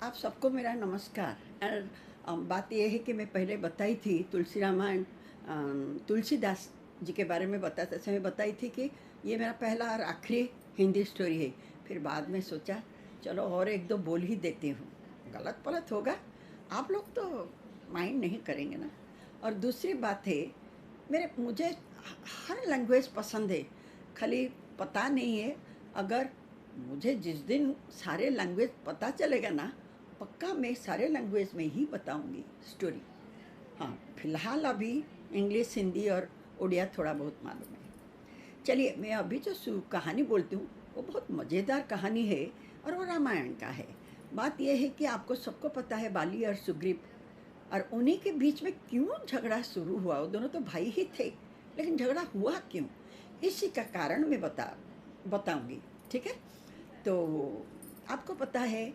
आप सबको मेरा नमस्कार। बात यह है कि मैं पहले बताई थी तुलसी रामायण तुलसीदास जी के बारे में बताते समय बताई थी कि ये मेरा पहला और आखिरी हिंदी स्टोरी है। फिर बाद में सोचा चलो और एक दो बोल ही देती हूँ, गलत पलत होगा, आप लोग तो माइंड नहीं करेंगे ना। और दूसरी बात है, मुझे हर लैंग्वेज पसंद है, खाली पता नहीं है। अगर मुझे जिस दिन सारे लैंग्वेज पता चलेगा ना, पक्का मैं सारे लैंग्वेज में ही बताऊंगी स्टोरी। हाँ, फिलहाल अभी इंग्लिश, हिंदी और उड़िया थोड़ा बहुत मालूम है। चलिए, मैं अभी जो कहानी बोलती हूँ वो बहुत मज़ेदार कहानी है और वो रामायण का है। बात यह है कि आपको सबको पता है बाली और सुग्रीव, और उन्हीं के बीच में क्यों झगड़ा शुरू हुआ। वो दोनों तो भाई ही थे, लेकिन झगड़ा हुआ क्यों, इसी का कारण मैं बताऊंगी। ठीक है, तो आपको पता है,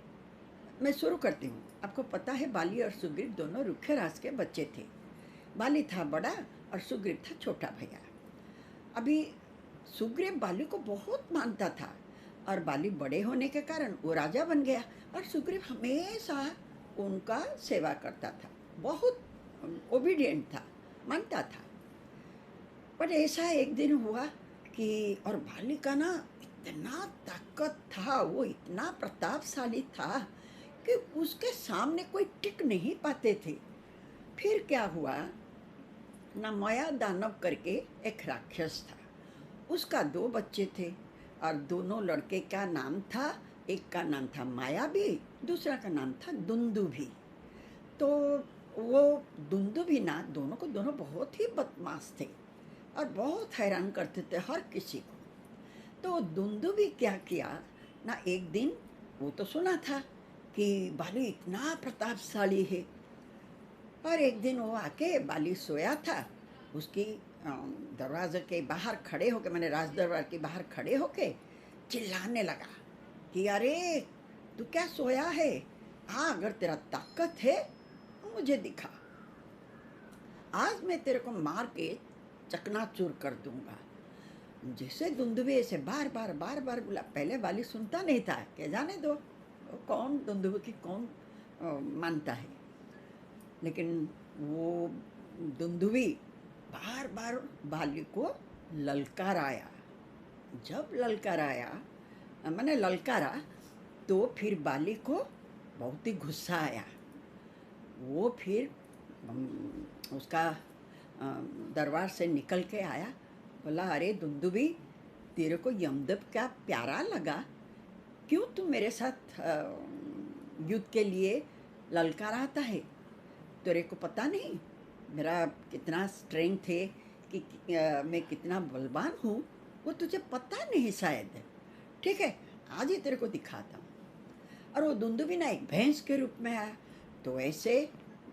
मैं शुरू करती हूँ। आपको पता है बाली और सुग्रीव दोनों रुखे राज के बच्चे थे। बाली था बड़ा और सुग्रीव था छोटा भैया। अभी सुग्रीव बाली को बहुत मानता था, और बाली बड़े होने के कारण वो राजा बन गया, और सुग्रीव हमेशा उनका सेवा करता था, बहुत ओबीडियंट था, मानता था। पर ऐसा एक दिन हुआ कि, और बाली का ना इतना ताकत था, वो इतना प्रतापशाली था कि उसके सामने कोई टिक नहीं पाते थे। फिर क्या हुआ ना, माया दानव करके एक राक्षस था, उसका दो बच्चे थे, और दोनों लड़के का नाम था, एक का नाम था मायावी, दूसरा का नाम था दुंदुभी। तो वो दुंदुभी ना, दोनों को दोनों बहुत ही बदमाश थे और बहुत हैरान करते थे हर किसी को। तो दुंदुभी क्या किया ना, एक दिन वो तो सुना था कि बाली इतना प्रतापशाली है, और एक दिन वो आके, बाली सोया था, उसकी दरवाजे के बाहर खड़े होके, मैंने राज दरबार के बाहर खड़े होके चिल्लाने लगा कि अरे तू क्या सोया है, अगर तेरा ताकत है मुझे दिखा, आज मैं तेरे को मार के चकनाचूर कर दूंगा। जैसे दुंदुभी ऐसे बार बार बार बार बोला, पहले बाली सुनता नहीं था कि जाने दो, कौन दुंदुभी की कौन मानता है, लेकिन वो दुंदुभी बार बार बाली को ललकाराया। जब ललकाराया, मैंने ललकारा, तो फिर बाली को बहुत ही गुस्सा आया। वो फिर उसका दरबार से निकल के आया, बोला अरे दुंदुभी, तेरे को यमदेव क्या प्यारा लगा, क्यों तू मेरे साथ युद्ध के लिए ललकाराता है, तेरे को पता नहीं मेरा कितना स्ट्रेंथ है, कि मैं कितना बलवान हूँ, वो तुझे पता नहीं शायद। ठीक है, आज ही तेरे को दिखाता हूँ। और वो दुंदुभी ना एक भैंस के रूप में आया। तो ऐसे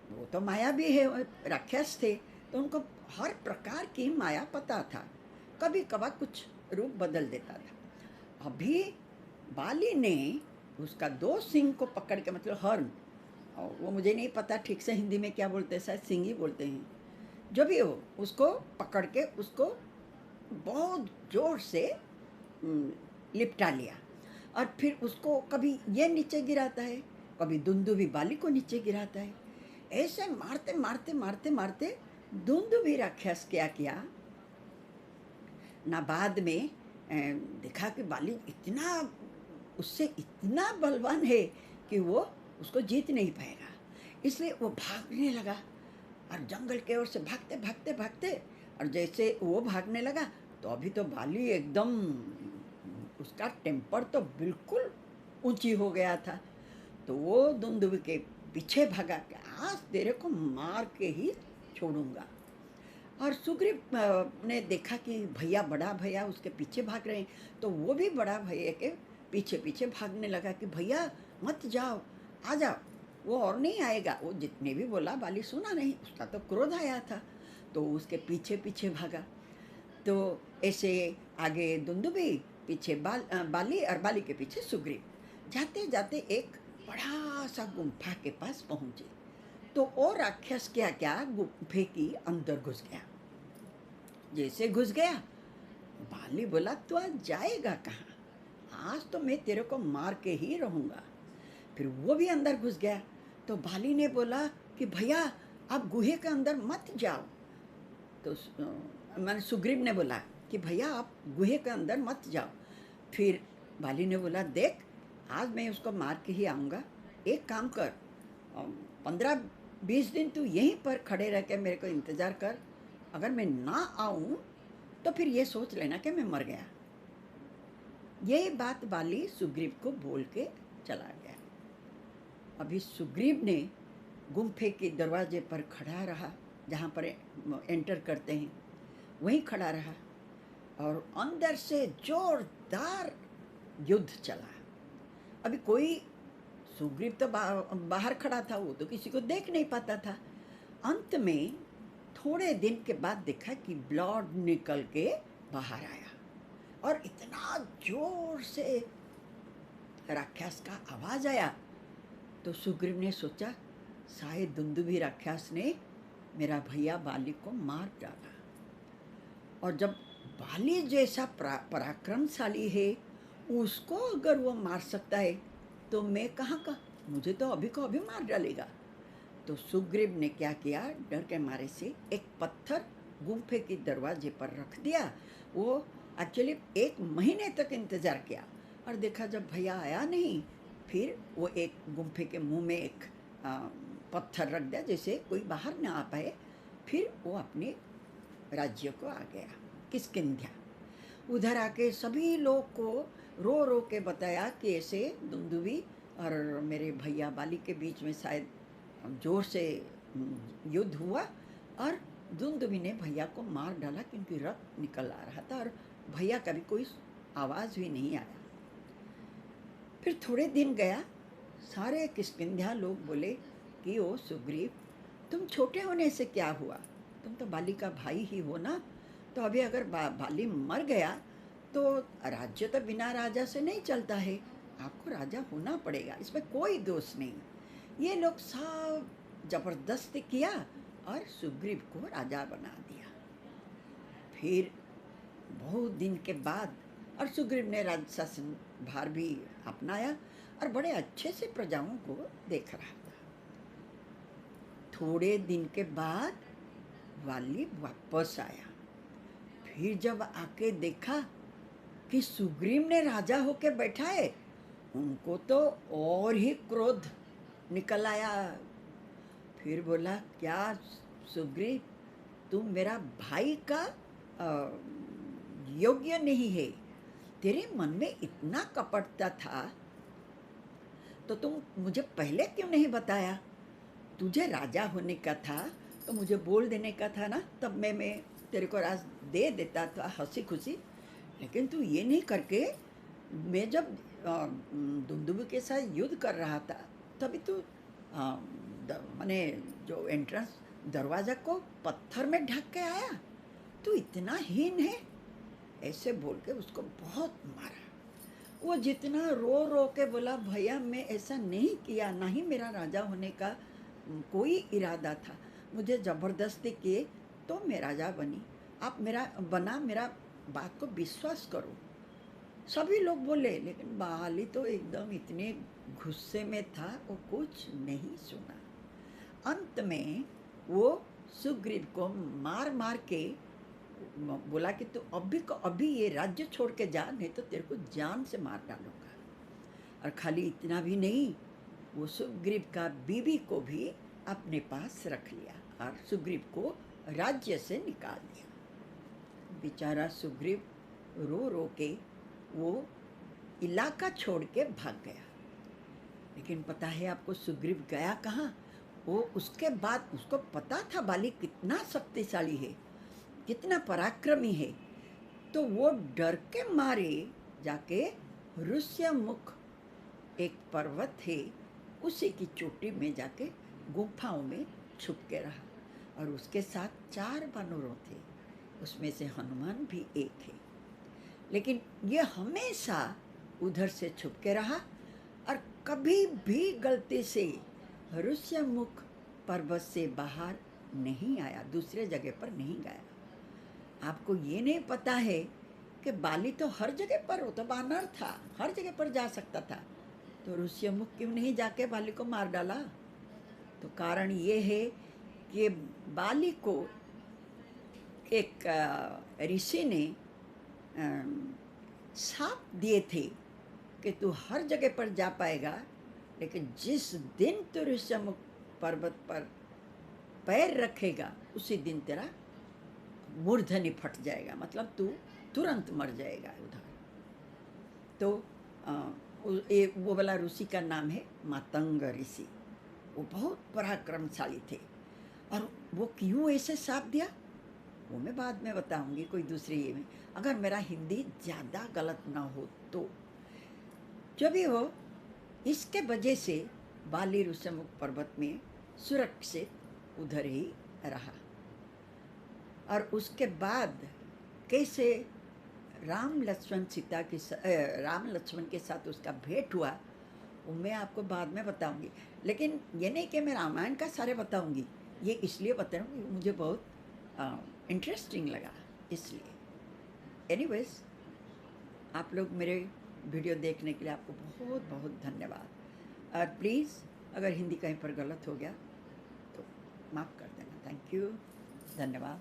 वो तो माया भी है, राक्षस थे, तो उनको हर प्रकार की माया पता था, कभी कभार कुछ रूप बदल देता था। अभी बाली ने उसका दो सिंह को पकड़ के, मतलब हर्न, और वो मुझे नहीं पता ठीक से हिंदी में क्या बोलते हैं, शायद सिंह ही बोलते हैं, जो भी हो, उसको पकड़ के उसको बहुत जोर से लिपटा लिया, और फिर उसको कभी ये नीचे गिराता है, कभी दुंदुभी बाली को नीचे गिराता है। ऐसे मारते मारते मारते मारते दुंदुभी राक्षस क्या किया ना, बाद में देखा कि बाली इतना, उससे इतना बलवान है कि वो उसको जीत नहीं पाएगा, इसलिए वो भागने लगा, और जंगल के ओर से भागते भागते भागते, और जैसे वो भागने लगा तो अभी तो बाली एकदम, उसका टेम्पर तो बिल्कुल ऊंची हो गया था। तो वो दुंदुभी के पीछे भागा कि आज तेरे को मार के ही छोड़ूंगा। और सुग्रीव ने देखा कि भैया, बड़ा भैया उसके पीछे भाग रहे हैं, तो वो भी बड़ा भैया के पीछे पीछे भागने लगा कि भैया मत जाओ, आ जाओ, वो और नहीं आएगा। वो जितने भी बोला बाली सुना नहीं, उसका तो क्रोध आया था, तो उसके पीछे पीछे भागा। तो ऐसे आगे दुंदुभी, पीछे बाली, और बाली के पीछे सुग्रीव, जाते जाते एक बड़ा सा गुम्फा के पास पहुंचे। तो वो राक्षस क्या क्या गुम्फे की अंदर घुस गया। जैसे घुस गया, बाली बोला तू आज जाएगा कहाँ, आज तो मैं तेरे को मार के ही रहूँगा। फिर वो भी अंदर घुस गया। तो बाली ने बोला कि भैया आप गुहे के अंदर मत जाओ। तो मैंने सुग्रीव ने बोला कि भैया आप गुहे के अंदर मत जाओ। फिर बाली ने बोला देख आज मैं उसको मार के ही आऊँगा, एक काम कर 15-20 दिन तू यहीं पर खड़े रह के मेरे को इंतज़ार कर, अगर मैं ना आऊँ तो फिर ये सोच लेना कि मैं मर गया। यही बात बाली सुग्रीव को बोल के चला गया। अभी सुग्रीव ने गुम्फे के दरवाजे पर खड़ा रहा, जहाँ पर एंटर करते हैं वहीं खड़ा रहा, और अंदर से जोरदार युद्ध चला। अभी कोई सुग्रीव तो बाहर खड़ा था, वो तो किसी को देख नहीं पाता था। अंत में थोड़े दिन के बाद देखा कि ब्लड निकल के बाहर आया, और इतना जोर से राक्षस का आवाज़ आया। तो सुग्रीव ने सोचा शायद दुंदुभी राक्षस ने मेरा भैया बाली को मार डाला, और जब बाली जैसा पराक्रमशाली है उसको अगर वो मार सकता है तो मैं कहाँ का, मुझे तो अभी को अभी मार डालेगा। तो सुग्रीव ने क्या किया, डर के मारे से एक पत्थर गुम्फे के दरवाजे पर रख दिया। वो एक्चुअली 1 महीने तक इंतज़ार किया, और देखा जब भैया आया नहीं, फिर वो एक गुम्फे के मुंह में एक पत्थर रख दिया जैसे कोई बाहर ना आ पाए। फिर वो अपने राज्य को आ गया किष्किंधा। उधर आके सभी लोग को रो रो के बताया कि ऐसे दुंदुभी और मेरे भैया बाली के बीच में शायद जोर से युद्ध हुआ, और दुंदुभी ने भैया को मार डाला क्योंकि रक्त निकल आ रहा था, और भैया का भी कोई आवाज़ भी नहीं आया। फिर थोड़े दिन गया, सारे किष्किंधा लोग बोले कि ओ सुग्रीव तुम छोटे होने से क्या हुआ, तुम तो बाली का भाई ही हो ना, तो अभी अगर बाली मर गया तो राज्य तो बिना राजा से नहीं चलता है, आपको राजा होना पड़ेगा, इसमें कोई दोष नहीं। ये लोग सब जबरदस्ती किया और सुग्रीव को राजा बना दिया। फिर बहुत दिन के बाद और सुग्रीव ने राज्य शासन भार भी अपनाया और बड़े अच्छे से प्रजाओं को देख रहा था। थोड़े दिन के बाद वाली वापस आया। फिर जब आके देखा कि सुग्रीव ने राजा होके बैठा है, उनको तो और ही क्रोध निकल आया। फिर बोला क्या सुग्रीव तुम मेरा भाई का योग्य नहीं है, तेरे मन में इतना कपटता था तो तुम मुझे पहले क्यों नहीं बताया, तुझे राजा होने का था तो मुझे बोल देने का था ना, तब मैं तेरे को राज दे देता था हंसी खुशी। लेकिन तू ये नहीं करके, मैं जब दुंदुभी के साथ युद्ध कर रहा था तभी तू माने जो एंट्रेंस दरवाज़ा को पत्थर में ढक के आया, तू इतना हीन है, ऐसे बोल के उसको बहुत मारा। वो जितना रो रो के बोला भैया मैं ऐसा नहीं किया, ना ही मेरा राजा होने का कोई इरादा था, मुझे ज़बरदस्ती किए तो मैं राजा बनी, आप मेरा बात को विश्वास करो। सभी लोग बोले, लेकिन बाली तो एकदम इतने गुस्से में था, वो कुछ नहीं सुना। अंत में वो सुग्रीव को मार मार के बोला कि तू अभी को अभी ये राज्य छोड़ के जा, नहीं तो तेरे को जान से मार डालूंगा। और खाली इतना भी नहीं, वो सुग्रीव का बीवी को भी अपने पास रख लिया और सुग्रीव को राज्य से निकाल दिया। बेचारा सुग्रीव रो रो के वो इलाका छोड़ के भाग गया। लेकिन पता है आपको सुग्रीव गया कहाँ? वो उसके बाद उसको पता था बाली कितना शक्तिशाली है, कितना पराक्रमी है, तो वो डर के मारे जाके ऋष्यमुख एक पर्वत है उसी की चोटी में जाके गुफाओं में छुप के रहा, और उसके साथ 4 वानरों थे, उसमें से हनुमान भी एक है। लेकिन ये हमेशा उधर से छुप के रहा और कभी भी गलती से ऋष्यमुख पर्वत से बाहर नहीं आया, दूसरे जगह पर नहीं गया। आपको ये नहीं पता है कि बाली तो हर जगह पर, वो तो वानर था, हर जगह पर जा सकता था, तो ऋष्यमुख क्यों नहीं जाके बाली को मार डाला? तो कारण ये है कि बाली को एक ऋषि ने शाप दिए थे कि तू हर जगह पर जा पाएगा, लेकिन जिस दिन तू ऋष्यमुख पर्वत पर पैर रखेगा उसी दिन तेरा मूर्धनि फट जाएगा, मतलब तू तुरंत मर जाएगा उधर। तो वो वाला ऋषि का नाम है मातंग ऋषि। वो बहुत पराक्रमशाली थे, और वो क्यों ऐसे शाप दिया वो मैं बाद में बताऊंगी कोई दूसरी ये में, अगर मेरा हिंदी ज़्यादा गलत ना हो तो। जो भी हो, इसके वजह से बाली ऋष्यमुख पर्वत में सुरक्षित उधर ही रहा। और उसके बाद कैसे राम लक्ष्मण के साथ उसका भेंट हुआ वो मैं आपको बाद में बताऊंगी। लेकिन ये नहीं कि मैं रामायण का सारे बताऊंगी, ये इसलिए बता रहा हूँ मुझे बहुत इंटरेस्टिंग लगा इसलिए। एनीवेज, आप लोग मेरे वीडियो देखने के लिए आपको बहुत बहुत धन्यवाद। और प्लीज़ अगर हिंदी कहीं पर गलत हो गया तो माफ़ कर देना। थैंक यू, धन्यवाद।